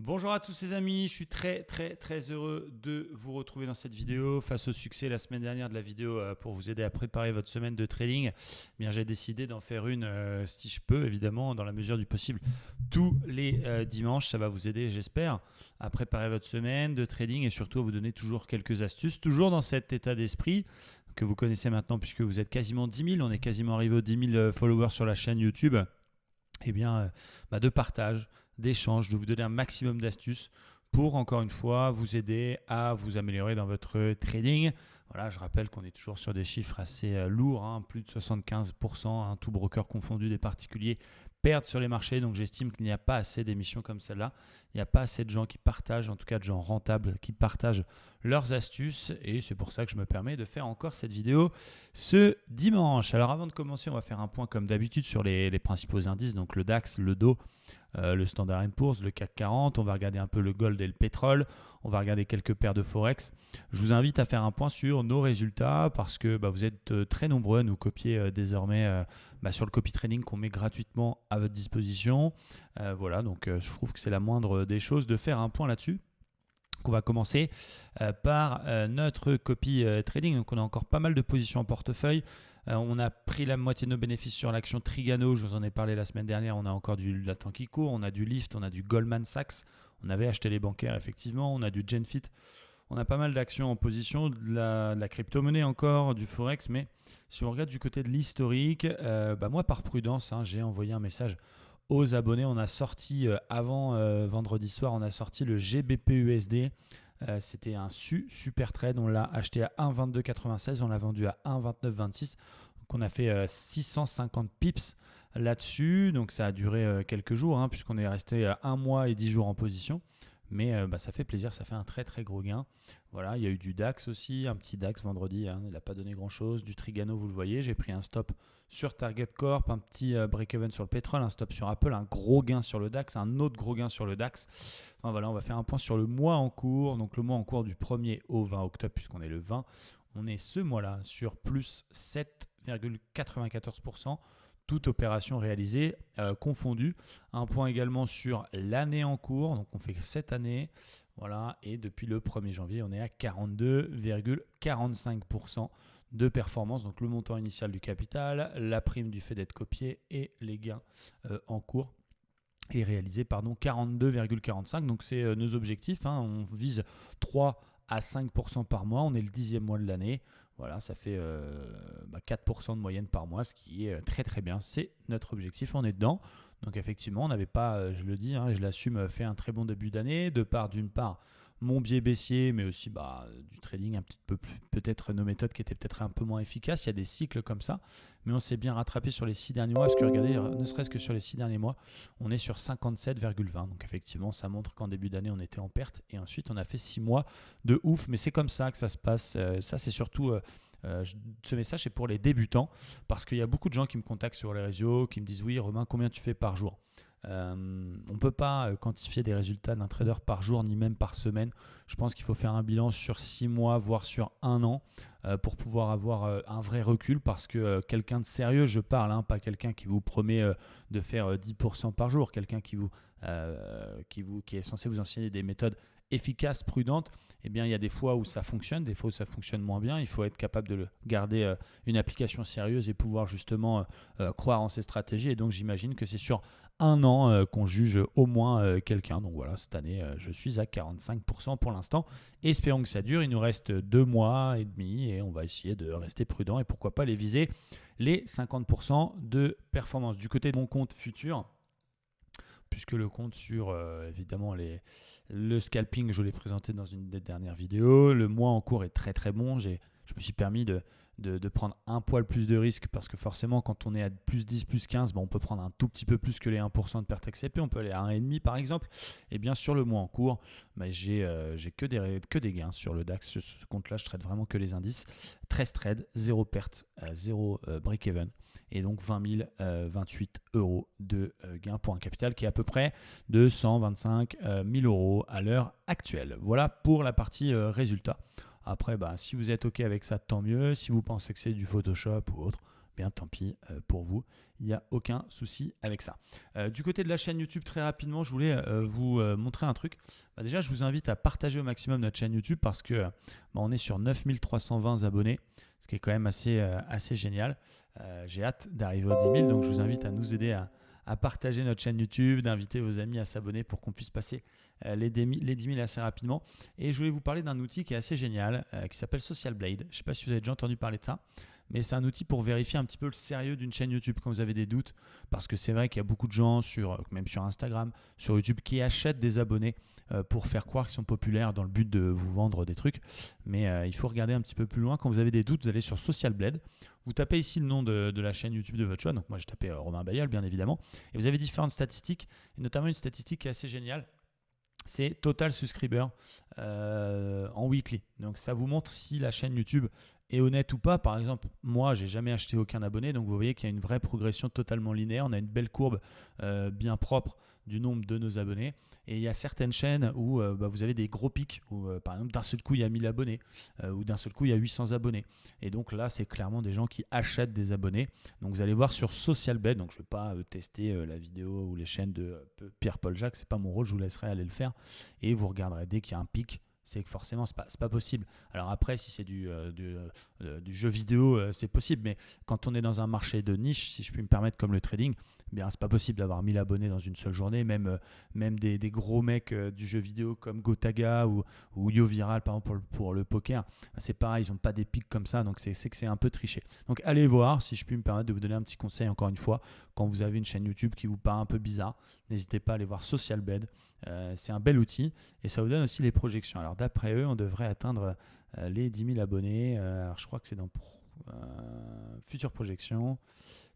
Bonjour à tous les amis, je suis très heureux de vous retrouver dans cette vidéo. Face au succès la semaine dernière de la vidéo pour vous aider à préparer votre semaine de trading, j'ai décidé d'en faire une si je peux, évidemment, dans la mesure du possible, tous les dimanches. Ça va vous aider, j'espère, à préparer votre semaine de trading et surtout à vous donner toujours quelques astuces, toujours dans cet état d'esprit que vous connaissez maintenant puisque vous êtes quasiment 10 000, on est quasiment arrivé aux 10 000 followers sur la chaîne YouTube. De partage, d'échange, de vous donner un maximum d'astuces pour, encore une fois, vous aider à vous améliorer dans votre trading. Voilà, je rappelle qu'on est toujours sur des chiffres assez lourds, plus de 75%, tout broker confondu, des particuliers perdent sur les marchés. Donc j'estime qu'il n'y a pas assez d'émissions comme celle-là. Il n'y a pas assez de gens qui partagent, en tout cas de gens rentables qui partagent leurs astuces. Et c'est pour ça que je me permets de faire encore cette vidéo ce dimanche. Alors avant de commencer, on va faire un point comme d'habitude sur les principaux indices. Donc le DAX, le DO, le Standard & Poor's, le CAC 40. On va regarder un peu le gold et le pétrole. On va regarder quelques paires de Forex. Je vous invite à faire un point sur nos résultats parce que vous êtes très nombreux à nous copier désormais sur le copy trading qu'on met gratuitement à votre disposition. Donc je trouve que c'est la moindre des choses de faire un point là-dessus. Donc on va commencer par notre copy trading. Donc on a encore pas mal de positions en portefeuille. On a pris la moitié de nos bénéfices sur l'action Trigano, je vous en ai parlé la semaine dernière. On a encore du Latam qui court, on a du Lyft, on a du Goldman Sachs. On avait acheté les bancaires effectivement, on a du Genfit. On a pas mal d'actions en position, de la crypto-monnaie encore, du Forex. Mais si on regarde du côté de l'historique, moi par prudence, j'ai envoyé un message aux abonnés. On a sorti avant vendredi soir, on a sorti le GBP-USD. C'était un super trade. On l'a acheté à 1,2296, on l'a vendu à 1,2926. Donc on a fait 650 pips là-dessus. Donc ça a duré quelques jours puisqu'on est resté 1 mois et 10 jours en position. Mais ça fait plaisir, ça fait un très gros gain. Voilà, il y a eu du DAX aussi, un petit DAX vendredi, il n'a pas donné grand-chose. Du Trigano, vous le voyez, j'ai pris un stop sur Target Corp, un petit break-even sur le pétrole, un stop sur Apple, un gros gain sur le DAX, un autre gros gain sur le DAX. Enfin voilà, on va faire un point sur le mois en cours. Donc le mois en cours du 1er au 20 octobre, puisqu'on est le 20, on est ce mois-là sur plus 7,94%. Toute opération réalisée confondue. Un point également sur l'année en cours. Donc on fait cette année. Voilà. Et depuis le 1er janvier, on est à 42,45% de performance. Donc le montant initial du capital, la prime du fait d'être copié et les gains en cours. Et réalisé, 42,45. Donc c'est nos objectifs. On vise 3 à 5% par mois. On est le 10e mois de l'année. Voilà, ça fait 4% de moyenne par mois, ce qui est très bien. C'est notre objectif, on est dedans. Donc effectivement, on n'avait pas, je le dis, et je l'assume, fait un très bon début d'année, d'une part, mon biais baissier, mais aussi du trading un petit peu plus, peut-être nos méthodes qui étaient peut-être un peu moins efficaces. Il y a des cycles comme ça, mais on s'est bien rattrapé sur les 6 derniers mois, parce que regardez, ne serait-ce que sur les 6 derniers mois, on est sur 57,20. Donc effectivement, ça montre qu'en début d'année, on était en perte, et ensuite on a fait 6 mois de ouf, mais c'est comme ça que ça se passe. Ça, c'est surtout... ce message est pour les débutants parce qu'il y a beaucoup de gens qui me contactent sur les réseaux, qui me disent oui Romain, combien tu fais par jour? On ne peut pas quantifier des résultats d'un trader par jour ni même par semaine. Je pense qu'il faut faire un bilan sur 6 mois voire sur 1 an pour pouvoir avoir un vrai recul, parce que quelqu'un de sérieux, je parle, pas quelqu'un qui vous promet de faire 10% par jour, quelqu'un qui est censé vous enseigner des méthodes efficaces, prudentes. Il y a des fois où ça fonctionne, des fois où ça fonctionne moins bien. Il faut être capable de garder une application sérieuse et pouvoir justement croire en ces stratégies. Et donc j'imagine que c'est sur 1 an qu'on juge au moins quelqu'un. Donc voilà, cette année, je suis à 45% pour l'instant. Espérons que ça dure. Il nous reste 2 mois et demi et on va essayer de rester prudent et pourquoi pas les viser les 50% de performance. Du côté de mon compte futur, puisque le compte sur évidemment le scalping, je l'ai présenté dans une des dernières vidéos. Le mois en cours est très bon. Je me suis permis de prendre un poil plus de risque parce que forcément, quand on est à plus 10, plus 15, on peut prendre un tout petit peu plus que les 1% de perte acceptée. On peut aller à 1,5 par exemple. Et bien sur le mois en cours, j'ai que des gains sur le DAX. Sur ce compte-là, je trade vraiment que les indices. 13 trades, 0 perte, 0 break-even. Et donc 20 028 euros de gain pour un capital qui est à peu près de 125 000 euros à l'heure actuelle. Voilà pour la partie résultat. Après, si vous êtes OK avec ça, tant mieux. Si vous pensez que c'est du Photoshop ou autre, bien tant pis pour vous. Il n'y a aucun souci avec ça. Du côté de la chaîne YouTube, très rapidement, je voulais vous montrer un truc. Déjà, je vous invite à partager au maximum notre chaîne YouTube parce que on est sur 9320 abonnés, ce qui est quand même assez génial. J'ai hâte d'arriver aux 10 000, donc je vous invite à nous aider à partager notre chaîne YouTube, d'inviter vos amis à s'abonner pour qu'on puisse passer les 10 000 assez rapidement. Et je voulais vous parler d'un outil qui est assez génial, qui s'appelle Social Blade. Je ne sais pas si vous avez déjà entendu parler de ça, mais c'est un outil pour vérifier un petit peu le sérieux d'une chaîne YouTube quand vous avez des doutes, parce que c'est vrai qu'il y a beaucoup de gens, même sur Instagram, sur YouTube, qui achètent des abonnés pour faire croire qu'ils sont populaires dans le but de vous vendre des trucs. Mais il faut regarder un petit peu plus loin. Quand vous avez des doutes, vous allez sur Social Blade. Vous tapez ici le nom de la chaîne YouTube de votre choix. Donc moi, j'ai tapé Romain Bailleul, bien évidemment. Et vous avez différentes statistiques, et notamment une statistique qui est assez géniale. C'est Total Subscriber en weekly. Donc ça vous montre si la chaîne YouTube est honnête ou pas. Par exemple, moi, j'ai jamais acheté aucun abonné, donc vous voyez qu'il y a une vraie progression totalement linéaire. On a une belle courbe bien propre du nombre de nos abonnés. Et il y a certaines chaînes où vous avez des gros pics, où par exemple d'un seul coup il y a 1000 abonnés, ou d'un seul coup il y a 800 abonnés. Et donc là, c'est clairement des gens qui achètent des abonnés. Donc vous allez voir sur Social Blade. Donc je ne vais pas tester la vidéo ou les chaînes de Pierre-Paul Jacques, c'est pas mon rôle, je vous laisserai aller le faire. Et vous regarderez dès qu'il y a un pic. C'est que forcément, c'est pas possible. Alors après, si c'est du jeu vidéo, c'est possible. Mais quand on est dans un marché de niche, si je puis me permettre, comme le trading, eh bien, c'est pas possible d'avoir 1000 abonnés dans une seule journée. Même des gros mecs du jeu vidéo comme Gotaga ou YoViral, par exemple, pour le poker, c'est pareil, ils n'ont pas des pics comme ça. Donc, c'est que c'est un peu triché. Donc, allez voir, si je puis me permettre de vous donner un petit conseil, encore une fois, quand vous avez une chaîne YouTube qui vous paraît un peu bizarre, n'hésitez pas à aller voir Social Blade. C'est un bel outil et ça vous donne aussi les projections. Alors, d'après eux, on devrait atteindre les 10 000 abonnés. Alors, je crois que c'est dans Future Projection.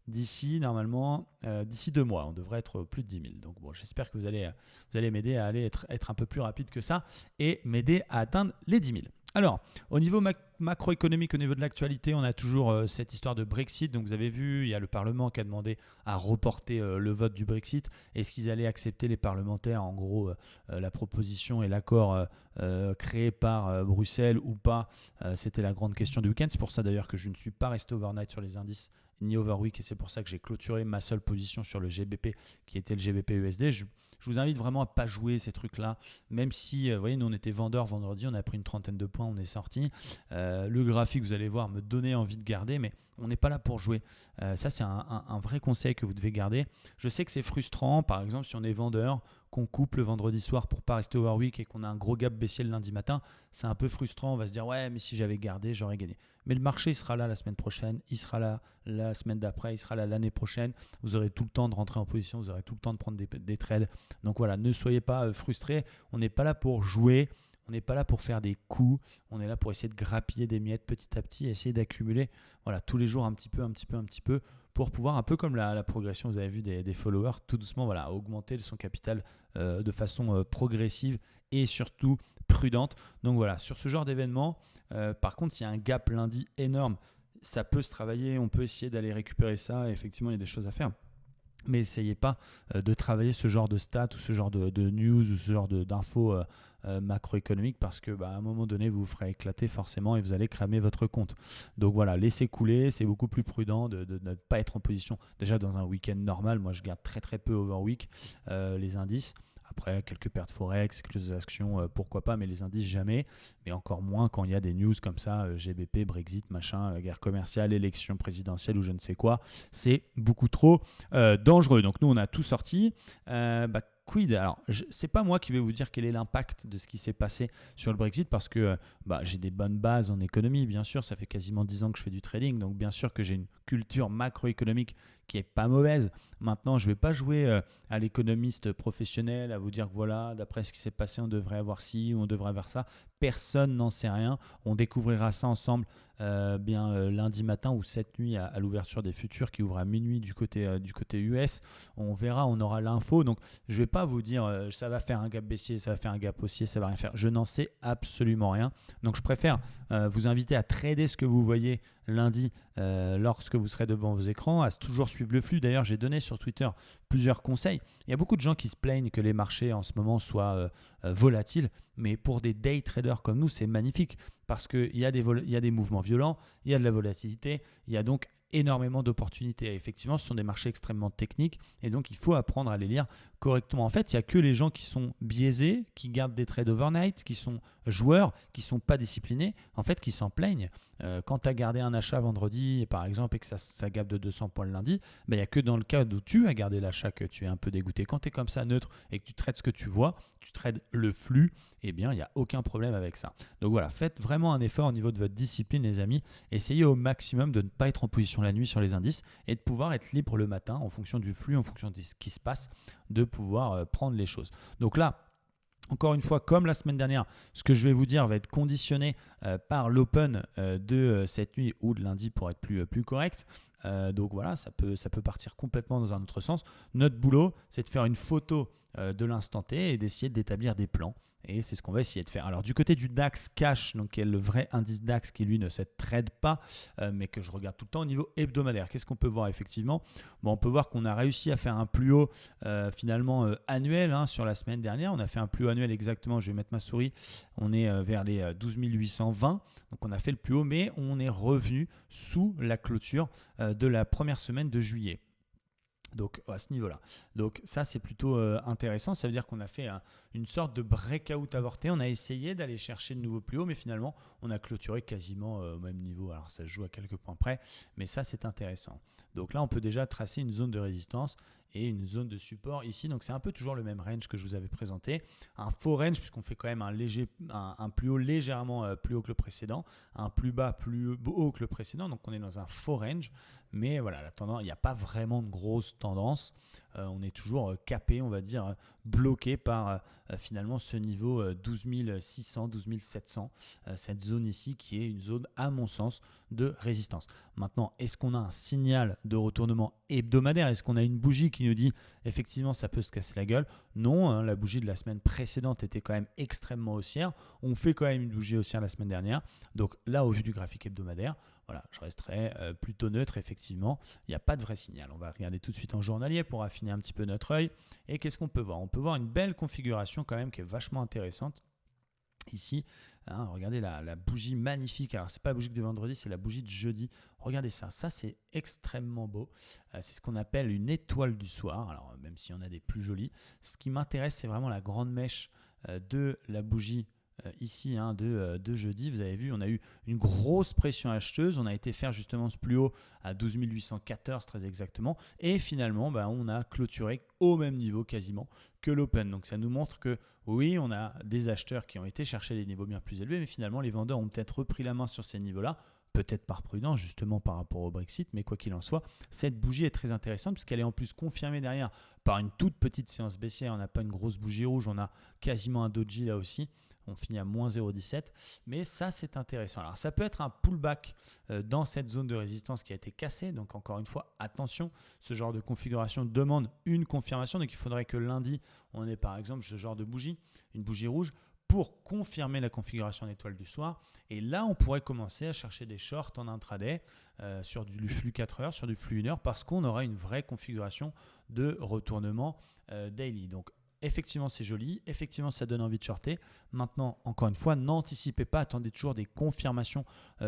D'ici, normalement, d'ici 2 mois, on devrait être plus de 10 000. Donc, bon, j'espère que vous allez m'aider à aller être un peu plus rapide que ça et m'aider à atteindre les 10 000. Alors, au niveau macroéconomique, au niveau de l'actualité, on a toujours cette histoire de Brexit. Donc, vous avez vu, il y a le Parlement qui a demandé à reporter le vote du Brexit. Est-ce qu'ils allaient accepter, les parlementaires, en gros, la proposition et l'accord créé par Bruxelles ou pas? C'était la grande question du week-end. C'est pour ça d'ailleurs que je ne suis pas resté overnight sur les indices ni overweek, et c'est pour ça que j'ai clôturé ma seule position sur le GBP qui était le GBP USD. Je vous invite vraiment à ne pas jouer ces trucs-là, même si, vous voyez, nous on était vendeurs vendredi, on a pris une trentaine de points, on est sorti. Le graphique, vous allez voir, me donnait envie de garder, mais on n'est pas là pour jouer. Ça, c'est un vrai conseil que vous devez garder. Je sais que c'est frustrant, par exemple, si on est vendeur, qu'on coupe le vendredi soir pour pas rester overweek et qu'on a un gros gap baissier le lundi matin, c'est un peu frustrant. On va se dire, ouais, mais si j'avais gardé, j'aurais gagné. Mais le marché, il sera là la semaine prochaine, il sera là la semaine d'après, il sera là l'année prochaine. Vous aurez tout le temps de rentrer en position, vous aurez tout le temps de prendre des trades. Donc voilà, ne soyez pas frustrés. On n'est pas là pour jouer. On n'est pas là pour faire des coups, on est là pour essayer de grappiller des miettes petit à petit, essayer d'accumuler tous les jours un petit peu, pour pouvoir, un peu comme la progression, vous avez vu des followers, tout doucement augmenter son capital de façon progressive et surtout prudente. Donc voilà, sur ce genre d'événement, par contre, s'il y a un gap lundi énorme, ça peut se travailler, on peut essayer d'aller récupérer ça, et effectivement, il y a des choses à faire. Mais n'essayez pas de travailler ce genre de stats ou ce genre de news ou ce genre d'infos macroéconomiques, parce que à un moment donné, vous vous ferez éclater forcément et vous allez cramer votre compte. Donc voilà, laissez couler, c'est beaucoup plus prudent de ne pas être en position. Déjà dans un week-end normal, moi je garde très très peu overweek les indices. Après, quelques pertes forex, quelques actions, pourquoi pas, mais les indices jamais. Mais encore moins quand il y a des news comme ça, GBP, Brexit, machin, guerre commerciale, élection présidentielle ou je ne sais quoi. C'est beaucoup trop dangereux. Donc nous, on a tout sorti. Quid? Alors, c'est pas moi qui vais vous dire quel est l'impact de ce qui s'est passé sur le Brexit, parce que j'ai des bonnes bases en économie, bien sûr. Ça fait quasiment 10 ans que je fais du trading, donc bien sûr que j'ai une culture macroéconomique qui est pas mauvaise. Maintenant, je vais pas jouer à l'économiste professionnel, à vous dire que voilà, d'après ce qui s'est passé, on devrait avoir ci ou on devrait avoir ça. Personne n'en sait rien. On découvrira ça ensemble lundi matin ou cette nuit à l'ouverture des futurs qui ouvre à minuit du côté US. On verra, on aura l'info. Donc, je vais pas vous dire ça va faire un gap baissier, ça va faire un gap haussier, ça va rien faire. Je n'en sais absolument rien. Donc, je préfère vous inviter à trader ce que vous voyez lundi lorsque vous serez devant vos écrans, à toujours suivre le flux. D'ailleurs, j'ai donné sur Twitter plusieurs conseils. Il y a beaucoup de gens qui se plaignent que les marchés en ce moment soient volatiles, mais pour des day traders comme nous, c'est magnifique parce qu'il y a des mouvements violents, il y a de la volatilité, il y a donc énormément d'opportunités. Effectivement, ce sont des marchés extrêmement techniques et donc il faut apprendre à les lire correctement. En fait, il n'y a que les gens qui sont biaisés, qui gardent des trades overnight, qui sont joueurs, qui ne sont pas disciplinés, en fait, qui s'en plaignent. Quand tu as gardé un achat vendredi, par exemple, et que ça gape de 200 points le lundi, il n'y a que dans le cas où tu as gardé l'achat que tu es un peu dégoûté. Quand tu es comme ça neutre et que tu traites ce que tu vois, tu traites le flux, eh bien, il n'y a aucun problème avec ça. Donc voilà, faites vraiment un effort au niveau de votre discipline, les amis. Essayez au maximum de ne pas être en position la nuit sur les indices et de pouvoir être libre le matin en fonction du flux, en fonction de ce qui se passe, de pouvoir prendre les choses. Donc là, encore une fois, comme la semaine dernière, ce que je vais vous dire va être conditionné par l'open de cette nuit ou de lundi pour être plus correct. Donc voilà, ça peut partir complètement dans un autre sens. Notre boulot, c'est de faire une photo de l'instant T et d'essayer d'établir des plans. Et c'est ce qu'on va essayer de faire. Alors du côté du DAX Cash, donc qui est le vrai indice DAX qui lui ne se trade pas, mais que je regarde tout le temps au niveau hebdomadaire. Qu'est-ce qu'on peut voir effectivement? On peut voir qu'on a réussi à faire un plus haut finalement annuel sur la semaine dernière. On a fait un plus haut annuel exactement, je vais mettre ma souris, on est vers les 12 820. Donc on a fait le plus haut, mais on est revenu sous la clôture de la première semaine de juillet. Donc à ce niveau-là. Donc ça c'est plutôt intéressant. Ça veut dire qu'on a fait une sorte de breakout avorté. On a essayé d'aller chercher de nouveaux plus hauts, mais finalement on a clôturé quasiment au même niveau. Alors ça se joue à quelques points près, mais ça c'est intéressant. Donc là on peut déjà tracer une zone de résistance et une zone de support ici. Donc c'est un peu toujours le même range que je vous avais présenté. Un faux range puisqu'on fait quand même un plus haut légèrement plus haut que le précédent, un plus bas plus haut que le précédent. Donc on est dans un faux range. Mais voilà, la tendance, il n'y a pas vraiment de grosse tendance. On est toujours capé, on va dire, bloqué par finalement ce niveau 12 600, 12 700, cette zone ici qui est une zone, à mon sens, de résistance. Maintenant, est-ce qu'on a un signal de retournement hebdomadaire? Est-ce qu'on a une bougie qui nous dit effectivement ça peut se casser la gueule? Non, la bougie de la semaine précédente était quand même extrêmement haussière. On fait quand même une bougie haussière la semaine dernière. Donc là, au vu du graphique hebdomadaire, voilà, je resterai plutôt neutre, effectivement. Il n'y a pas de vrai signal. On va regarder tout de suite en journalier pour affiner un petit peu notre œil. Et qu'est-ce qu'on peut voir? On peut voir une belle configuration quand même qui est vachement intéressante. Ici, regardez la bougie magnifique. Alors, ce n'est pas la bougie de vendredi, c'est la bougie de jeudi. Regardez ça. Ça, c'est extrêmement beau. C'est ce qu'on appelle une étoile du soir. Alors, même s'il y en a des plus jolies. Ce qui m'intéresse, c'est vraiment la grande mèche de la bougie ici de jeudi. Vous avez vu, on a eu une grosse pression acheteuse. On a été faire justement ce plus haut à 12 814 très exactement. Et finalement, on a clôturé au même niveau quasiment que l'open. Donc ça nous montre que oui, on a des acheteurs qui ont été chercher des niveaux bien plus élevés, mais finalement les vendeurs ont peut-être repris la main sur ces niveaux-là. Peut-être par prudence justement par rapport au Brexit, mais quoi qu'il en soit, cette bougie est très intéressante puisqu'elle est en plus confirmée derrière par une toute petite séance baissière. On n'a pas une grosse bougie rouge, on a quasiment un doji là aussi. On finit à moins 0,17, mais ça c'est intéressant. Alors ça peut être un pullback dans cette zone de résistance qui a été cassée. Donc encore une fois, attention, ce genre de configuration demande une confirmation. Donc il faudrait que lundi, on ait par exemple ce genre de bougie, une bougie rouge, pour confirmer la configuration d'étoile du soir. Et là, on pourrait commencer à chercher des shorts en intraday sur du flux 4 heures, sur du flux 1 heure, parce qu'on aura une vraie configuration de retournement daily. Donc, effectivement, c'est joli. Effectivement, ça donne envie de shorter. Maintenant, encore une fois, n'anticipez pas. Attendez toujours des confirmations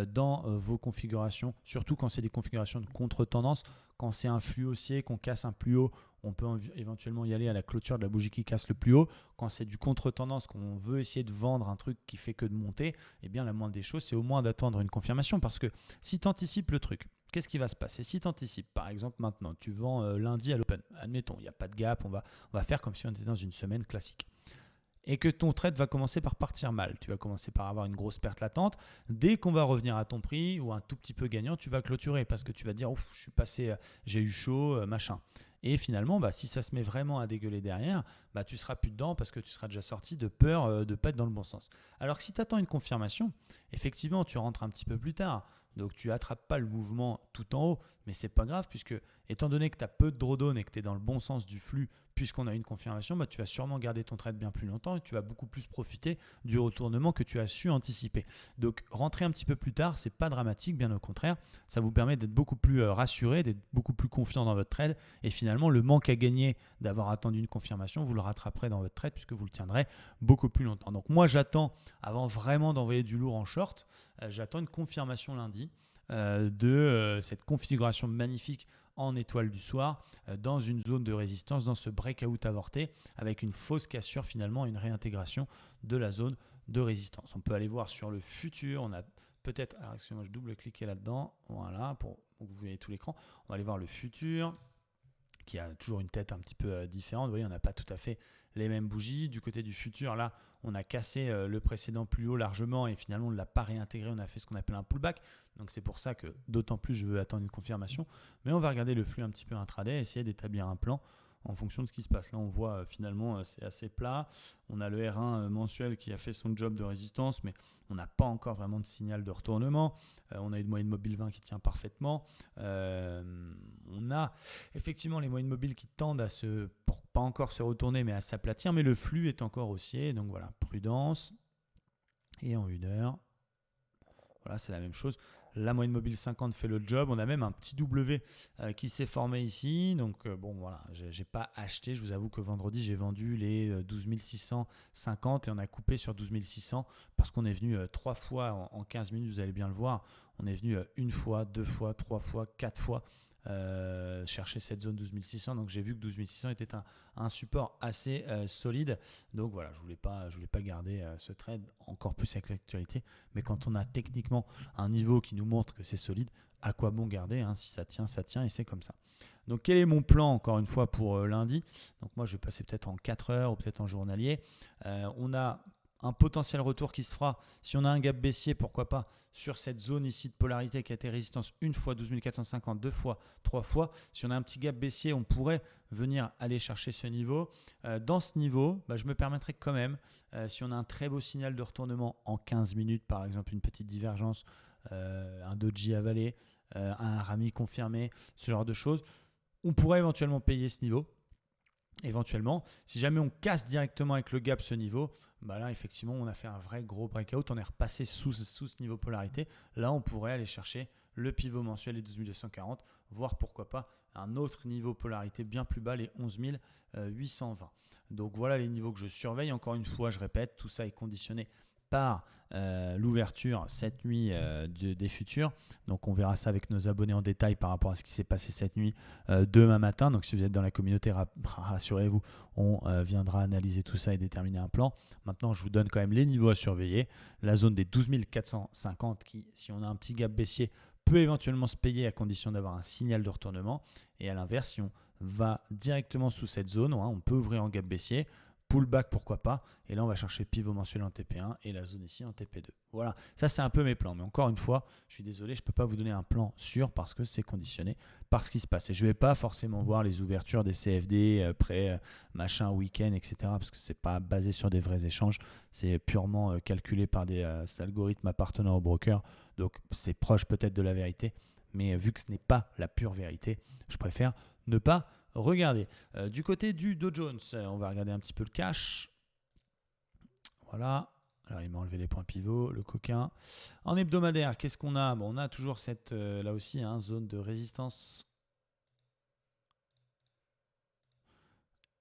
dans vos configurations, surtout quand c'est des configurations de contre-tendance. Quand c'est un flux haussier, qu'on casse un plus haut, on peut éventuellement y aller à la clôture de la bougie qui casse le plus haut. Quand c'est du contre-tendance, qu'on veut essayer de vendre un truc qui fait que de monter, eh bien la moindre des choses, c'est au moins d'attendre une confirmation. Parce que si tu anticipes le truc, qu'est-ce qui va se passer? Si tu anticipes, par exemple maintenant, tu vends lundi à l'open, admettons, il n'y a pas de gap, on va faire comme si on était dans une semaine classique. Et que ton trade va commencer par partir mal. Tu vas commencer par avoir une grosse perte latente. Dès qu'on va revenir à ton prix ou un tout petit peu gagnant, tu vas clôturer parce que tu vas dire, ouf, je suis passé, j'ai eu chaud, machin. Et finalement, si ça se met vraiment à dégueuler derrière, tu ne seras plus dedans parce que tu seras déjà sorti de peur de ne pas être dans le bon sens. Alors que si tu attends une confirmation, effectivement, tu rentres un petit peu plus tard. Donc tu attrapes pas le mouvement tout en haut, mais c'est pas grave puisque étant donné que tu as peu de drawdown et que tu es dans le bon sens du flux, puisqu'on a une confirmation, bah, tu vas sûrement garder ton trade bien plus longtemps et tu vas beaucoup plus profiter du retournement que tu as su anticiper. Donc rentrer un petit peu plus tard, c'est pas dramatique, bien au contraire, ça vous permet d'être beaucoup plus rassuré, d'être beaucoup plus confiant dans votre trade et finalement le manque à gagner d'avoir attendu une confirmation, vous le rattraperez dans votre trade puisque vous le tiendrez beaucoup plus longtemps. Donc moi j'attends, avant vraiment d'envoyer du lourd en short, j'attends une confirmation lundi de cette configuration magnifique en étoile du soir dans une zone de résistance, dans ce breakout avorté avec une fausse cassure finalement, une réintégration de la zone de résistance. On peut aller voir sur le futur, on a peut-être, alors excusez-moi, je double-cliquais là-dedans, voilà, pour que vous voyez tout l'écran. On va aller voir le futur qui a toujours une tête un petit peu différente. Vous voyez, on n'a pas tout à fait les mêmes bougies. Du côté du futur, là, on a cassé le précédent plus haut largement et finalement, on ne l'a pas réintégré. On a fait ce qu'on appelle un pullback. Donc, c'est pour ça que d'autant plus, je veux attendre une confirmation. Mais on va regarder le flux un petit peu intraday, essayer d'établir un plan en fonction de ce qui se passe. Là, on voit finalement, c'est assez plat. On a le R1 mensuel qui a fait son job de résistance, mais on n'a pas encore vraiment de signal de retournement. On a une moyenne mobile 20 qui tient parfaitement. On a effectivement les moyennes mobiles qui tendent à pas encore se retourner, mais à s'aplatir. Mais le flux est encore haussier. Donc voilà, prudence. Et en 1 heure, voilà, c'est la même chose. La moyenne mobile 50 fait le job. On a même un petit W qui s'est formé ici. Donc bon, voilà, j'ai pas acheté. Je vous avoue que vendredi, j'ai vendu les 12 650 et on a coupé sur 12 600 parce qu'on est venu 3 fois en 15 minutes. Vous allez bien le voir. On est venu 1 fois, 2 fois, 3 fois, 4 fois chercher cette zone 12 600. Donc j'ai vu que 12 600 était un support assez solide. Donc voilà, je voulais pas garder ce trade encore plus avec l'actualité. Mais quand on a techniquement un niveau qui nous montre que c'est solide, à quoi bon garder hein? Si ça tient et c'est comme ça. Donc quel est mon plan encore une fois pour lundi? Donc moi je vais passer peut-être en 4 heures ou peut-être en journalier. On a un potentiel retour qui se fera. Si on a un gap baissier, pourquoi pas, sur cette zone ici de polarité qui a été résistance une fois 12 450, 2 fois, 3 fois. Si on a un petit gap baissier, on pourrait venir aller chercher ce niveau. Dans ce niveau, je me permettrai quand même, si on a un très beau signal de retournement en 15 minutes, par exemple une petite divergence, un doji avalé, un rami confirmé, ce genre de choses, on pourrait éventuellement payer ce niveau. Éventuellement, si jamais on casse directement avec le gap ce niveau, là effectivement on a fait un vrai gros breakout, on est repassé sous ce niveau polarité. Là on pourrait aller chercher le pivot mensuel les 12 240, voire pourquoi pas un autre niveau polarité bien plus bas, les 11 820. Donc voilà les niveaux que je surveille. Encore une fois, je répète, tout ça est conditionné par l'ouverture cette nuit des futurs. Donc on verra ça avec nos abonnés en détail par rapport à ce qui s'est passé cette nuit demain matin. Donc si vous êtes dans la communauté, rassurez-vous, on viendra analyser tout ça et déterminer un plan. Maintenant, je vous donne quand même les niveaux à surveiller. La zone des 12 450 qui, si on a un petit gap baissier, peut éventuellement se payer à condition d'avoir un signal de retournement. Et à l'inverse, si on va directement sous cette zone, on peut ouvrir en gap baissier. Pullback, pourquoi pas. Et là, on va chercher pivot mensuel en TP1 et la zone ici en TP2. Voilà, ça c'est un peu mes plans. Mais encore une fois, je suis désolé, je ne peux pas vous donner un plan sûr parce que c'est conditionné par ce qui se passe. Et je ne vais pas forcément voir les ouvertures des CFD machin, week-end, etc. Parce que ce n'est pas basé sur des vrais échanges. C'est purement calculé par des algorithmes appartenant au broker. Donc, c'est proche peut-être de la vérité. Mais vu que ce n'est pas la pure vérité, je préfère ne pas regardez. Du côté du Dow Jones, on va regarder un petit peu le cash. Voilà. Alors, il m'a enlevé les points pivots, le coquin. En hebdomadaire, qu'est-ce qu'on a? On a toujours cette, là aussi, zone de résistance.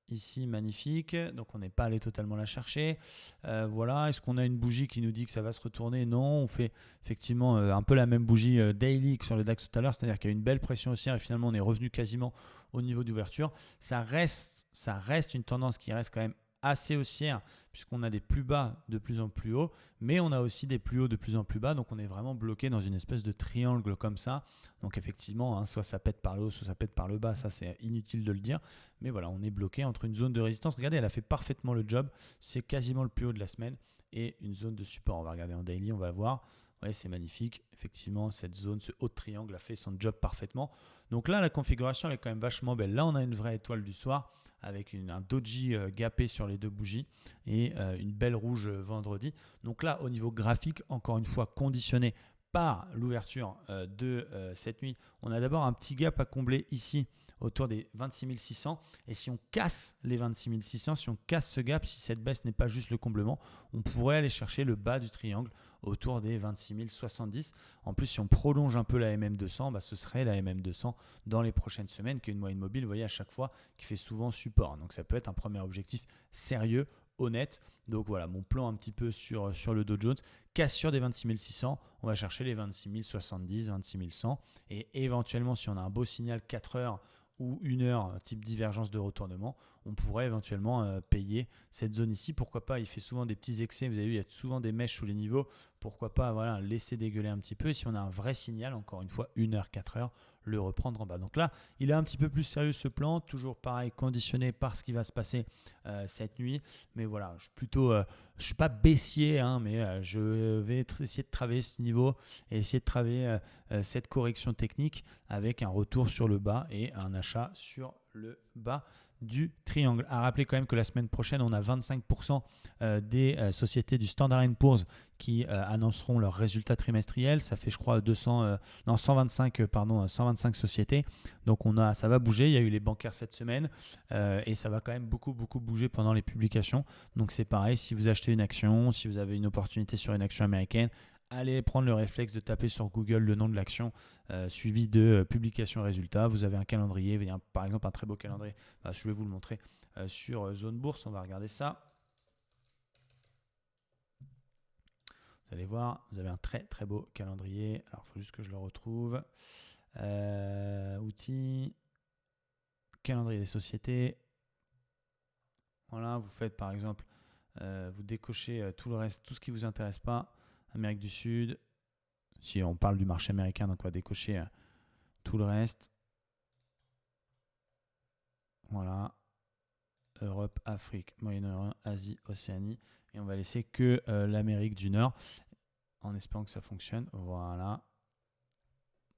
Ici, magnifique. Donc, on n'est pas allé totalement la chercher. Voilà. Est-ce qu'on a une bougie qui nous dit que ça va se retourner? Non. On fait effectivement un peu la même bougie daily que sur le DAX tout à l'heure. C'est-à-dire qu'il y a une belle pression haussière et finalement, on est revenu quasiment au niveau d'ouverture. Ça reste une tendance qui reste quand même assez haussière puisqu'on a des plus bas de plus en plus hauts, mais on a aussi des plus hauts de plus en plus bas. Donc, on est vraiment bloqué dans une espèce de triangle comme ça. Donc, effectivement, soit ça pète par le haut, soit ça pète par le bas. Ça, c'est inutile de le dire. Mais voilà, on est bloqué entre une zone de résistance. Regardez, elle a fait parfaitement le job. C'est quasiment le plus haut de la semaine et une zone de support. On va regarder en daily, on va voir. Ouais, c'est magnifique. Effectivement, cette zone, ce haut de triangle a fait son job parfaitement. Donc là, la configuration elle est quand même vachement belle. Là, on a une vraie étoile du soir avec un doji gapé sur les deux bougies et une belle rouge vendredi. Donc là, au niveau graphique, encore une fois, conditionné par l'ouverture de cette nuit, on a d'abord un petit gap à combler ici autour des 26 600. Et si on casse les 26 600, si on casse ce gap, si cette baisse n'est pas juste le comblement, on pourrait aller chercher le bas du triangle autour des 26 070. En plus, si on prolonge un peu la MM200, ce serait la MM200 dans les prochaines semaines, qui est une moyenne mobile, vous voyez, à chaque fois, qui fait souvent support. Donc ça peut être un premier objectif sérieux, honnête. Donc voilà, mon plan un petit peu sur le Dow Jones. Cassure des 26 600, on va chercher les 26 070, 26 100. Et éventuellement, si on a un beau signal 4 heures ou 1 heure, type divergence de retournement, on pourrait éventuellement payer cette zone ici. Pourquoi pas, il fait souvent des petits excès, vous avez vu, il y a souvent des mèches sous les niveaux. Pourquoi pas voilà, laisser dégueuler un petit peu. Et si on a un vrai signal, encore une fois, 1 heure, 4 heures, le reprendre en bas. Donc là, il est un petit peu plus sérieux ce plan, toujours pareil, conditionné par ce qui va se passer cette nuit. Mais voilà, je suis plutôt, je ne suis pas baissier, hein, mais je vais essayer de travailler ce niveau et essayer de travailler cette correction technique avec un retour sur le bas et un achat sur le bas du triangle. À rappeler quand même que la semaine prochaine, on a 25% des sociétés du Standard & Poor's qui annonceront leurs résultats trimestriels. Ça fait, je crois, 125 sociétés. Donc ça va bouger. Il y a eu les bancaires cette semaine et ça va quand même beaucoup bouger pendant les publications. Donc c'est pareil, si vous achetez une action, si vous avez une opportunité sur une action américaine, allez prendre le réflexe de taper sur Google le nom de l'action suivi de publication résultats. Vous avez un calendrier, il y a par exemple un très beau calendrier. Je vais vous le montrer sur Zone Bourse. On va regarder ça. Vous allez voir, vous avez un très beau calendrier. Alors, il faut juste que je le retrouve. Outils, calendrier des sociétés. Voilà, vous faites par exemple, vous décochez tout le reste, tout ce qui ne vous intéresse pas. Amérique du Sud, si on parle du marché américain, donc on va décocher tout le reste. Voilà, Europe, Afrique, Moyen-Orient, Asie, Océanie. Et on va laisser que l'Amérique du Nord, en espérant que ça fonctionne. Voilà,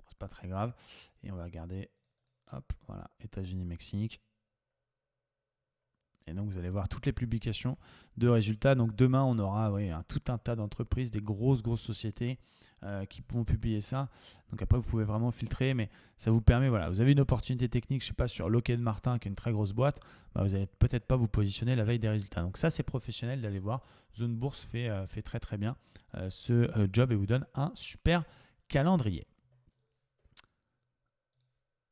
c'est pas très grave. Et on va regarder, hop, voilà, États-Unis, Mexique. Et donc, vous allez voir toutes les publications de résultats. Donc, demain, on aura tout un tas d'entreprises, des grosses sociétés qui pourront publier ça. Donc, après, vous pouvez vraiment filtrer, mais ça vous permet, voilà, vous avez une opportunité technique, je ne sais pas, sur Lockheed Martin, qui est une très grosse boîte, vous n'allez peut-être pas vous positionner la veille des résultats. Donc, ça, c'est professionnel d'aller voir. Zone Bourse fait très bien ce job et vous donne un super calendrier.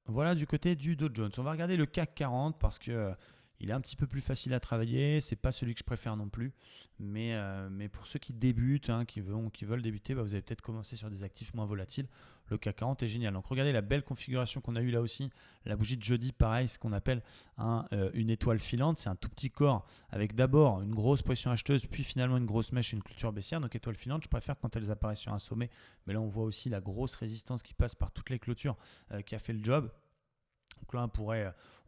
Voilà du côté du Dow Jones. On va regarder le CAC 40 parce que il est un petit peu plus facile à travailler. C'est pas celui que je préfère non plus. Mais pour ceux qui débutent, qui veulent débuter, vous allez peut-être commencer sur des actifs moins volatiles. Le CAC 40 est génial. Donc regardez la belle configuration qu'on a eue là aussi. La bougie de jeudi, pareil, ce qu'on appelle une étoile filante. C'est un tout petit corps avec d'abord une grosse pression acheteuse, puis finalement une grosse mèche, une clôture baissière. Donc étoile filante, je préfère quand elles apparaissent sur un sommet. Mais là, on voit aussi la grosse résistance qui passe par toutes les clôtures qui a fait le job. Donc là,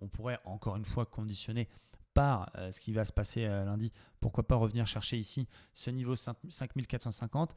on pourrait encore une fois conditionner par ce qui va se passer lundi. Pourquoi pas revenir chercher ici ce niveau 5450,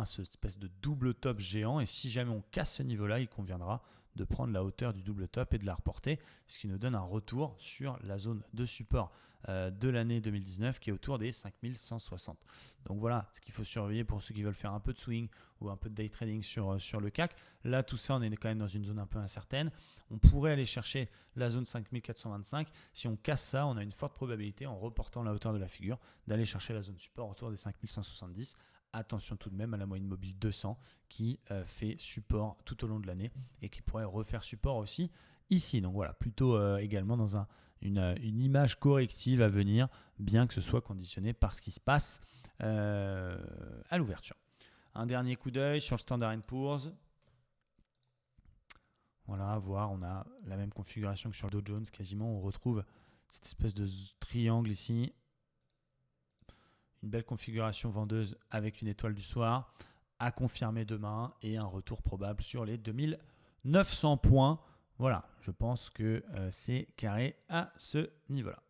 ce espèce de double top géant. Et si jamais on casse ce niveau-là, il conviendra de prendre la hauteur du double top et de la reporter, ce qui nous donne un retour sur la zone de support de l'année 2019 qui est autour des 5160. Donc voilà ce qu'il faut surveiller pour ceux qui veulent faire un peu de swing ou un peu de day trading sur le CAC. Là, tout ça, on est quand même dans une zone un peu incertaine. On pourrait aller chercher la zone 5425. Si on casse ça, on a une forte probabilité, en reportant la hauteur de la figure, d'aller chercher la zone support autour des 5170. Attention tout de même à la moyenne mobile 200 qui fait support tout au long de l'année et qui pourrait refaire support aussi ici. Donc voilà, plutôt également dans une image corrective à venir, bien que ce soit conditionné par ce qui se passe à l'ouverture. Un dernier coup d'œil sur le Standard & Poor's. Voilà, voir, on a la même configuration que sur le Dow Jones, quasiment. On retrouve cette espèce de triangle ici. Une belle configuration vendeuse avec une étoile du soir à confirmer demain et un retour probable sur les 2900 points. Voilà, je pense que c'est carré à ce niveau-là.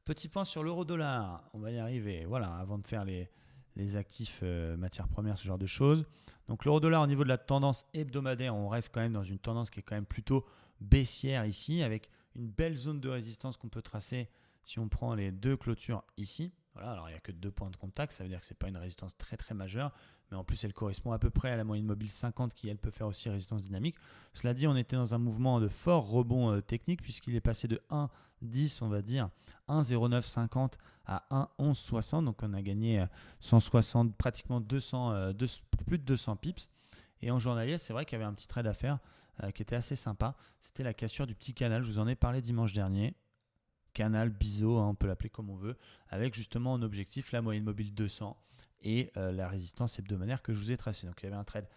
Petit point sur l'euro-dollar, on va y arriver. Voilà, avant de faire les actifs matières premières, ce genre de choses. Donc l'euro-dollar au niveau de la tendance hebdomadaire, on reste quand même dans une tendance qui est quand même plutôt baissière ici, avec une belle zone de résistance qu'on peut tracer si on prend les deux clôtures ici. Voilà, alors il n'y a que 2 points de contact, ça veut dire que ce n'est pas une résistance très très majeure, mais en plus elle correspond à peu près à la moyenne mobile 50 qui elle peut faire aussi résistance dynamique. Cela dit, on était dans un mouvement de fort rebond technique puisqu'il est passé de 1,10 on va dire, 1,0950 à 1,1160, donc on a gagné 160, pratiquement 200, plus de 200 pips. Et en journalier, c'est vrai qu'il y avait un petit trade à faire qui était assez sympa, c'était la cassure du petit canal, je vous en ai parlé dimanche dernier. Canal, biseau, on peut l'appeler comme on veut, avec justement en objectif la moyenne mobile 200 et la résistance hebdomadaire que je vous ai tracée. Donc il y avait un trade,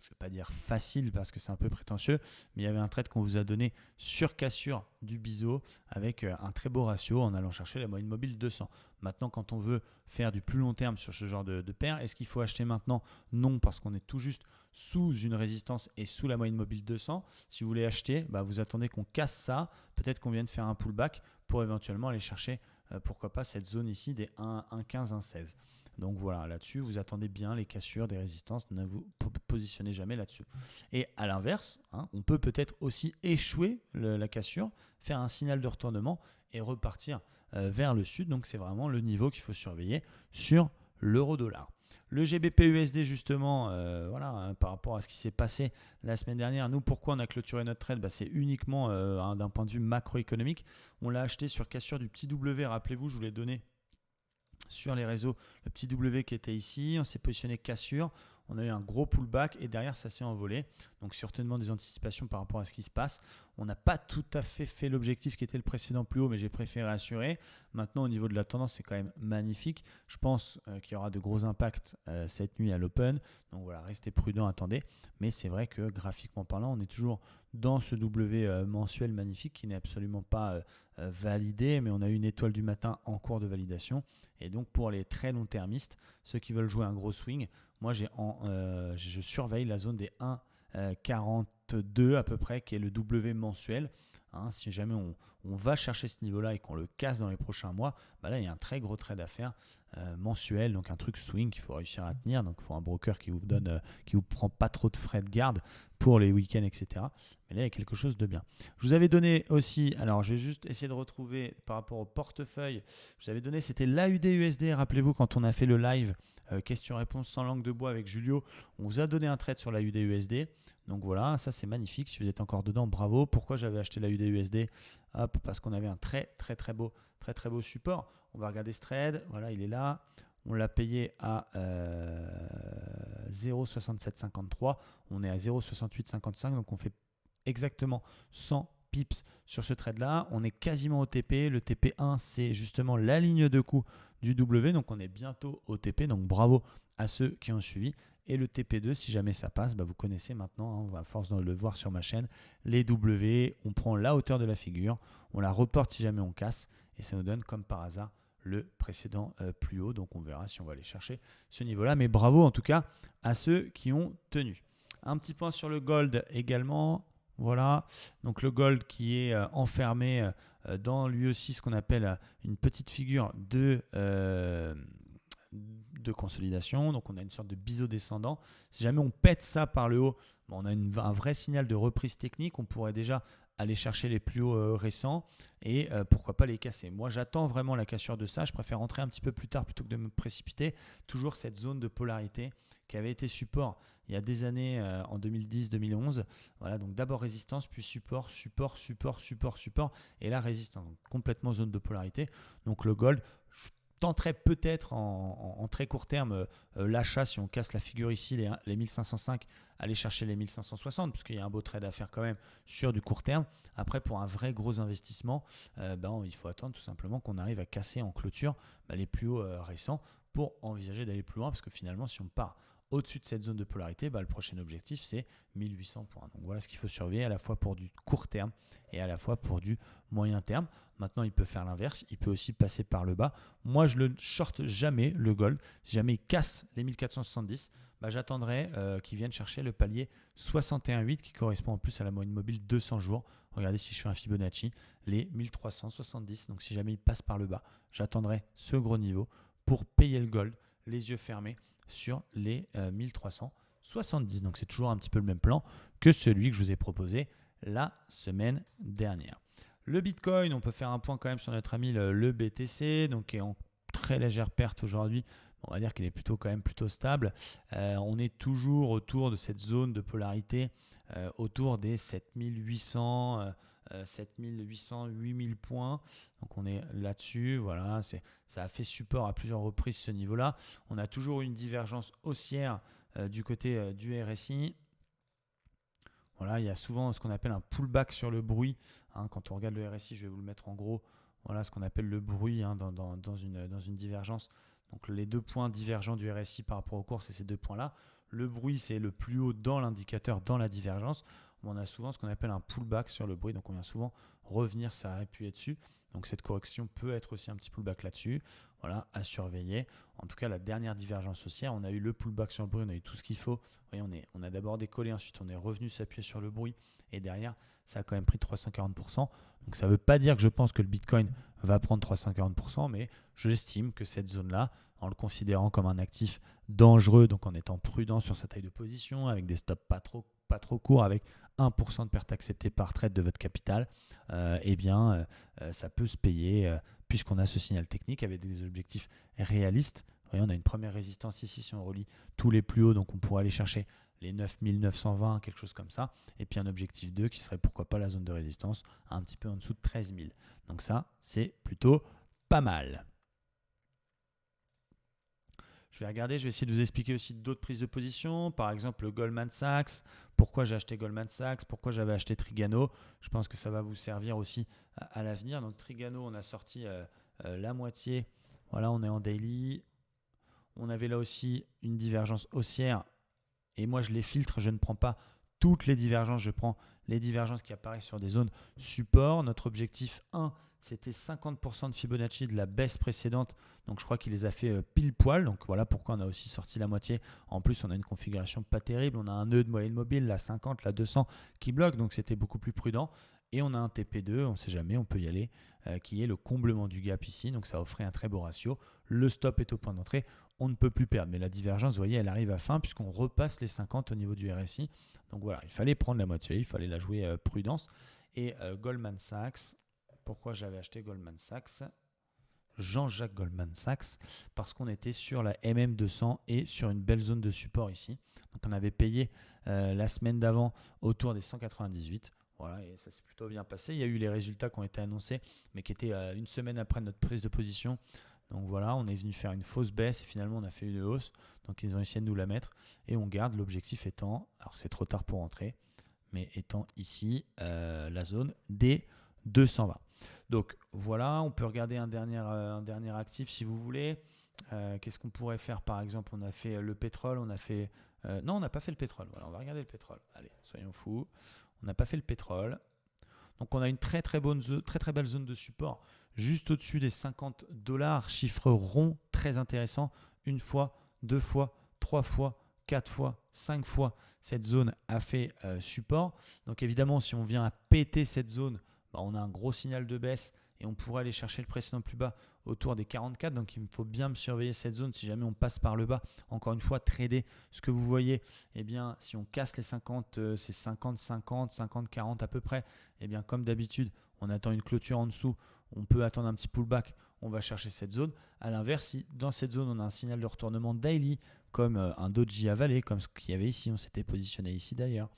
je ne vais pas dire facile parce que c'est un peu prétentieux, mais il y avait un trade qu'on vous a donné sur cassure du biseau avec un très beau ratio en allant chercher la moyenne mobile 200. Maintenant, quand on veut faire du plus long terme sur ce genre de paire, est-ce qu'il faut acheter maintenant? Non, parce qu'on est tout juste sous une résistance et sous la moyenne mobile 200. Si vous voulez acheter, vous attendez qu'on casse ça, peut-être qu'on vienne faire un pullback pour éventuellement aller chercher, pourquoi pas, cette zone ici des 1,15, 1,16. Donc voilà, là-dessus, vous attendez bien les cassures des résistances, ne vous positionnez jamais là-dessus. Et à l'inverse, on peut peut-être aussi échouer la cassure, faire un signal de retournement et repartir vers le sud. Donc c'est vraiment le niveau qu'il faut surveiller sur l'euro-dollar. Le GBP-USD justement, par rapport à ce qui s'est passé la semaine dernière, nous pourquoi on a clôturé notre trade, c'est uniquement d'un point de vue macroéconomique. On l'a acheté sur cassure du petit W, rappelez-vous, je vous l'ai donné sur les réseaux, le petit W qui était ici, on s'est positionné cassure, on a eu un gros pullback et derrière ça s'est envolé. Donc certainement des anticipations par rapport à ce qui se passe. On n'a pas tout à fait l'objectif qui était le précédent plus haut, mais j'ai préféré assurer. Maintenant au niveau de la tendance, c'est quand même magnifique. Je pense qu'il y aura de gros impacts cette nuit à l'open. Donc voilà, restez prudents, attendez. Mais c'est vrai que graphiquement parlant, on est toujours dans ce W mensuel magnifique qui n'est absolument pas validé, mais on a eu une étoile du matin en cours de validation. Et donc pour les très long termistes, ceux qui veulent jouer un gros swing, moi je surveille la zone des 1,42 à peu près, qui est le W mensuel. Si jamais on va chercher ce niveau-là et qu'on le casse dans les prochains mois, là il y a un très gros trade à faire mensuel, donc un truc swing qu'il faut réussir à tenir. Donc il faut un broker qui vous prend pas trop de frais de garde pour les week-ends, etc. Mais là il y a quelque chose de bien. Je vous avais donné aussi, alors je vais juste essayer de retrouver par rapport au portefeuille, je vous avais donné, c'était l'AUD-USD, rappelez-vous quand on a fait le live question-réponse sans langue de bois avec Julio, on vous a donné un trade sur l'AUD-USD. Donc voilà, ça c'est magnifique. Si vous êtes encore dedans, bravo. Pourquoi j'avais acheté l'AUD-USD? Parce qu'on avait un très beau support. On va regarder ce trade. Voilà, il est là. On l'a payé à 0,6753. On est à 0,6855. Donc on fait exactement 100 pips sur ce trade-là. On est quasiment au TP. Le TP1, c'est justement la ligne de coup du W. Donc on est bientôt au TP. Donc bravo à ceux qui ont suivi. Et le TP2, si jamais ça passe, vous connaissez maintenant, à force de le voir sur ma chaîne, les W, on prend la hauteur de la figure, on la reporte si jamais on casse, et ça nous donne comme par hasard le précédent plus haut. Donc on verra si on va aller chercher ce niveau-là. Mais bravo en tout cas à ceux qui ont tenu. Un petit point sur le gold également. Voilà, donc le gold qui est enfermé dans lui aussi ce qu'on appelle une petite figure de consolidation. Donc on a une sorte de biseau descendant. Si jamais on pète ça par le haut, on a un vrai signal de reprise technique. On pourrait déjà aller chercher les plus hauts récents et pourquoi pas les casser. Moi j'attends vraiment la cassure de ça. Je préfère rentrer un petit peu plus tard plutôt que de me précipiter. Toujours cette zone de polarité qui avait été support il y a des années en 2010-2011. Voilà, donc d'abord résistance, puis support, et là résistance. Donc complètement zone de polarité. Donc le gold, je tenterai peut-être en très court terme l'achat si on casse la figure ici, les 1505, aller chercher les 1560, parce qu'il y a un beau trade à faire quand même sur du court terme. Après, pour un vrai gros investissement, il faut attendre tout simplement qu'on arrive à casser en clôture les plus hauts récents pour envisager d'aller plus loin, parce que finalement, si on part au-dessus de cette zone de polarité, le prochain objectif, c'est 1800 points. Donc voilà ce qu'il faut surveiller à la fois pour du court terme et à la fois pour du moyen terme. Maintenant, il peut faire l'inverse. Il peut aussi passer par le bas. Moi, je ne le short jamais, le gold. Si jamais il casse les 1470, j'attendrai qu'il vienne chercher le palier 61,8 qui correspond en plus à la moyenne mobile 200 jours. Regardez si je fais un Fibonacci, les 1370. Donc si jamais il passe par le bas, j'attendrai ce gros niveau pour payer le gold, les yeux fermés, sur les 1370. Donc c'est toujours un petit peu le même plan que celui que je vous ai proposé la semaine dernière. Le Bitcoin, on peut faire un point quand même sur notre ami le BTC, donc qui est en très légère perte aujourd'hui. On va dire qu'il est plutôt quand même plutôt stable. On est toujours autour de cette zone de polarité, autour des 7800, 8000 points. Donc on est là-dessus. Voilà, ça a fait support à plusieurs reprises ce niveau-là. On a toujours une divergence haussière du côté du RSI. Voilà, il y a souvent ce qu'on appelle un pullback sur le bruit. Quand on regarde le RSI, je vais vous le mettre en gros. Voilà ce qu'on appelle le bruit dans une divergence. Donc les deux points divergents du RSI par rapport au cours, c'est ces deux points-là. Le bruit, c'est le plus haut dans l'indicateur, dans la divergence. On a souvent ce qu'on appelle un pullback sur le bruit. Donc on vient souvent revenir s'appuyer dessus. Donc cette correction peut être aussi un petit pullback là-dessus. Voilà, à surveiller. En tout cas, la dernière divergence haussière, on a eu le pullback sur le bruit, on a eu tout ce qu'il faut. Vous voyez, on a d'abord décollé, ensuite on est revenu s'appuyer sur le bruit. Et derrière, ça a quand même pris 340%. Donc ça ne veut pas dire que je pense que le Bitcoin va prendre 340%, mais j'estime que cette zone-là, en le considérant comme un actif dangereux, donc en étant prudent sur sa taille de position, avec des stops pas trop courts, avec 1% de perte acceptée par trade de votre capital, ça peut se payer puisqu'on a ce signal technique avec des objectifs réalistes. Vous voyez, on a une première résistance ici si on relie tous les plus hauts, donc on pourrait aller chercher les 9920, quelque chose comme ça. Et puis un objectif 2 qui serait pourquoi pas la zone de résistance un petit peu en dessous de 13 000. Donc ça, c'est plutôt pas mal. Je vais regarder, je vais essayer de vous expliquer aussi d'autres prises de position. Par exemple, le Goldman Sachs. Pourquoi j'ai acheté Goldman Sachs? Pourquoi j'avais acheté Trigano? Je pense que ça va vous servir aussi à l'avenir. Donc Trigano, on a sorti la moitié. Voilà, on est en daily. On avait là aussi une divergence haussière. Et moi, je les filtre. Je ne prends pas toutes les divergences. Je prends les divergences qui apparaissent sur des zones support. Notre objectif 1, c'était 50% de Fibonacci de la baisse précédente. Donc, je crois qu'il les a fait pile poil. Donc, voilà pourquoi on a aussi sorti la moitié. En plus, on a une configuration pas terrible. On a un nœud de moyenne mobile, la 50, la 200 qui bloque. Donc, c'était beaucoup plus prudent. Et on a un TP2, on ne sait jamais, on peut y aller, qui est le comblement du gap ici. Donc, ça offrait un très beau ratio. Le stop est au point d'entrée. On ne peut plus perdre. Mais la divergence, vous voyez, elle arrive à fin puisqu'on repasse les 50 au niveau du RSI. Donc, voilà, il fallait prendre la moitié. Il fallait la jouer prudence. Et Goldman Sachs, pourquoi j'avais acheté Goldman Sachs? Jean-Jacques Goldman Sachs, parce qu'on était sur la MM200 et sur une belle zone de support ici. Donc, on avait payé la semaine d'avant autour des 198. Voilà, et ça s'est plutôt bien passé. Il y a eu les résultats qui ont été annoncés, mais qui étaient une semaine après notre prise de position. Donc voilà, on est venu faire une fausse baisse et finalement on a fait une hausse. Donc ils ont essayé de nous la mettre et on garde l'objectif étant, alors c'est trop tard pour entrer, mais étant ici la zone des 220. Donc voilà, on peut regarder un dernier actif si vous voulez. Qu'est-ce qu'on pourrait faire par exemple? On a fait le pétrole, on a fait... non, on n'a pas fait le pétrole. Voilà, on va regarder le pétrole. Allez, soyons fous. On n'a pas fait le pétrole. Donc on a une très belle zone de support juste au-dessus des $50, chiffre rond très intéressant. Une fois, deux fois, trois fois, quatre fois, cinq fois, cette zone a fait support. Donc évidemment, si on vient à péter cette zone, on a un gros signal de baisse et on pourrait aller chercher le précédent plus bas autour des 44. Donc il faut bien me surveiller cette zone si jamais on passe par le bas. Encore une fois, trader ce que vous voyez, eh bien, si on casse les 50, c'est 50, 50, 50, 40 à peu près. Eh bien, comme d'habitude, on attend une clôture en dessous. On peut attendre un petit pullback. On va chercher cette zone. À l'inverse, si dans cette zone, on a un signal de retournement daily, comme un doji avalé, comme ce qu'il y avait ici, on s'était positionné ici d'ailleurs,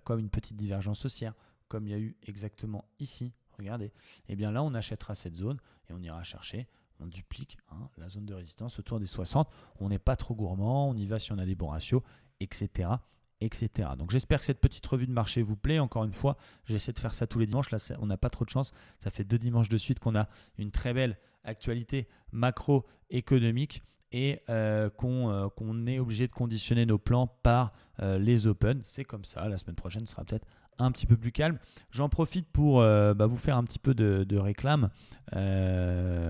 comme une petite divergence haussière, comme il y a eu exactement ici. Regardez, et bien là on achètera cette zone et on ira chercher, on duplique la zone de résistance autour des 60. On n'est pas trop gourmand, on y va si on a des bons ratios, etc. etc. Donc j'espère que cette petite revue de marché vous plaît. Encore une fois, j'essaie de faire ça tous les dimanches. Là, on n'a pas trop de chance. Ça fait 2 dimanches de suite qu'on a une très belle actualité macroéconomique et qu'on est obligé de conditionner nos plans par les open. C'est comme ça. La semaine prochaine sera peut-être un petit peu plus calme. J'en profite pour vous faire un petit peu de réclame,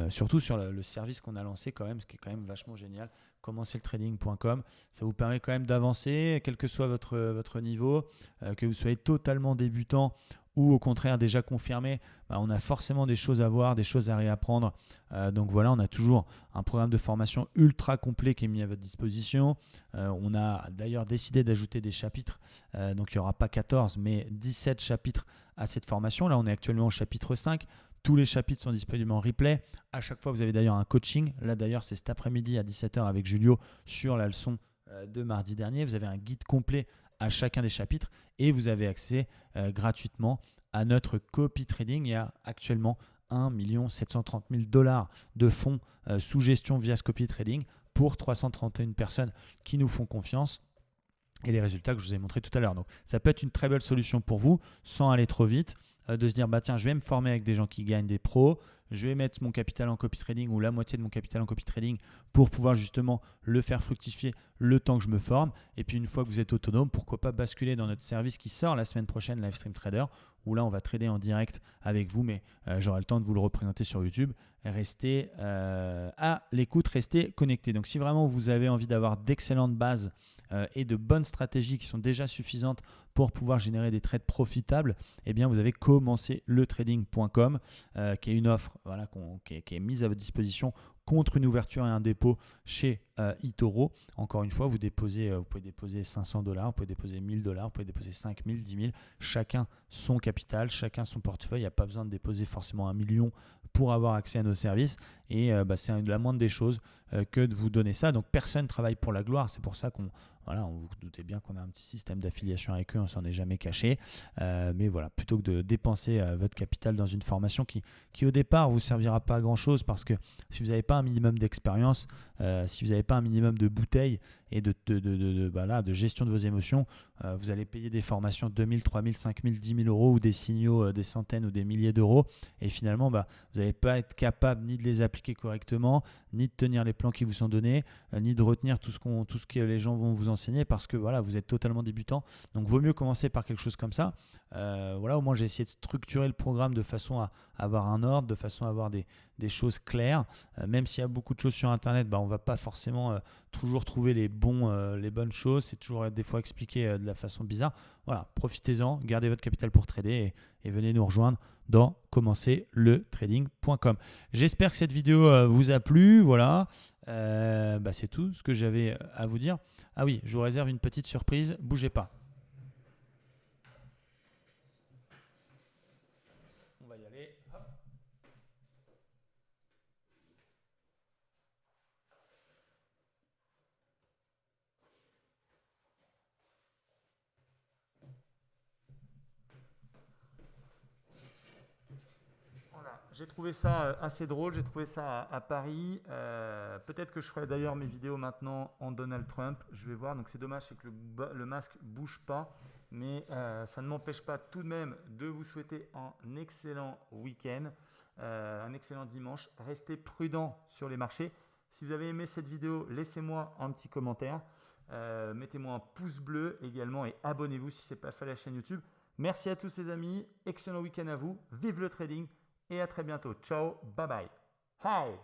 surtout sur le service qu'on a lancé quand même, ce qui est quand même vachement génial. Commencerletrading.com, ça vous permet quand même d'avancer, quel que soit votre niveau, que vous soyez totalement débutant ou au contraire déjà confirmé, on a forcément des choses à voir, des choses à réapprendre. Donc voilà, on a toujours un programme de formation ultra complet qui est mis à votre disposition. On a d'ailleurs décidé d'ajouter des chapitres, donc il n'y aura pas 14 mais 17 chapitres à cette formation. Là on est actuellement au chapitre 5. Tous les chapitres sont disponibles en replay. À chaque fois, vous avez d'ailleurs un coaching. Là, d'ailleurs, c'est cet après-midi à 17h avec Julio sur la leçon de mardi dernier. Vous avez un guide complet à chacun des chapitres et vous avez accès gratuitement à notre copy trading. Il y a actuellement 1 730 000 $ de fonds sous gestion via ce copy trading pour 331 personnes qui nous font confiance et les résultats que je vous ai montrés tout à l'heure. Donc, ça peut être une très belle solution pour vous sans aller trop vite, de se dire bah tiens, je vais me former avec des gens qui gagnent des pros, je vais mettre mon capital en copy trading ou la moitié de mon capital en copy trading pour pouvoir justement le faire fructifier le temps que je me forme. Et puis une fois que vous êtes autonome, pourquoi pas basculer dans notre service qui sort la semaine prochaine, Livestream Trader, où là on va trader en direct avec vous, mais j'aurai le temps de vous le représenter sur YouTube. Restez à l'écoute, restez connectés. Donc si vraiment vous avez envie d'avoir d'excellentes bases et de bonnes stratégies qui sont déjà suffisantes pour pouvoir générer des trades profitables, eh bien vous avez commencerletrading.com qui est une offre qui est mise à votre disposition contre une ouverture et un dépôt chez eToro. Encore une fois, vous pouvez déposer 500 $, vous pouvez déposer 1000 $, vous pouvez déposer 5000, 10 000, chacun son capital, chacun son portefeuille. Il n'y a pas besoin de déposer forcément 1 million pour avoir accès à nos services. Et c'est la moindre des choses que de vous donner ça. Donc personne ne travaille pour la gloire. C'est pour ça qu'on vous doutez bien qu'on a un petit système d'affiliation avec eux, on s'en est jamais caché. Mais voilà, plutôt que de dépenser votre capital dans une formation qui au départ vous servira pas à grand chose, parce que si vous n'avez pas un minimum d'expérience, si vous n'avez pas un minimum de bouteilles et de gestion de vos émotions, vous allez payer des formations 2000, 3000, 5000, 10 000 € ou des signaux des centaines ou des milliers d'euros, et finalement vous n'allez pas être capable ni de les appliquer correctement, ni de tenir les plans qui vous sont donnés, ni de retenir tout ce que les gens vont vous enseigner, parce que vous êtes totalement débutant. Donc vaut mieux commencer par quelque chose comme ça. Au moins j'ai essayé de structurer le programme de façon à avoir un ordre, de façon à avoir des choses claires. Même s'il y a beaucoup de choses sur Internet, on ne va pas forcément toujours trouver les bonnes choses. C'est toujours des fois expliqué de la façon bizarre. Voilà, profitez-en, gardez votre capital pour trader et venez nous rejoindre dans commencerletrading.com. J'espère que cette vidéo vous a plu. Voilà, c'est tout ce que j'avais à vous dire. Ah oui, je vous réserve une petite surprise. Bougez pas. On va y aller. Hop. Voilà, j'ai trouvé ça assez drôle, j'ai trouvé ça à Paris. Peut-être que je ferai d'ailleurs mes vidéos maintenant en Donald Trump, je vais voir. Donc c'est dommage, c'est que le masque ne bouge pas, mais ça ne m'empêche pas tout de même de vous souhaiter un excellent week-end, un excellent dimanche. Restez prudents sur les marchés. Si vous avez aimé cette vidéo, laissez-moi un petit commentaire, mettez-moi un pouce bleu également et abonnez-vous si ce n'est pas fait à la chaîne YouTube. Merci à tous les amis, excellent week-end à vous, vive le trading! Et à très bientôt. Ciao, bye bye. Hi!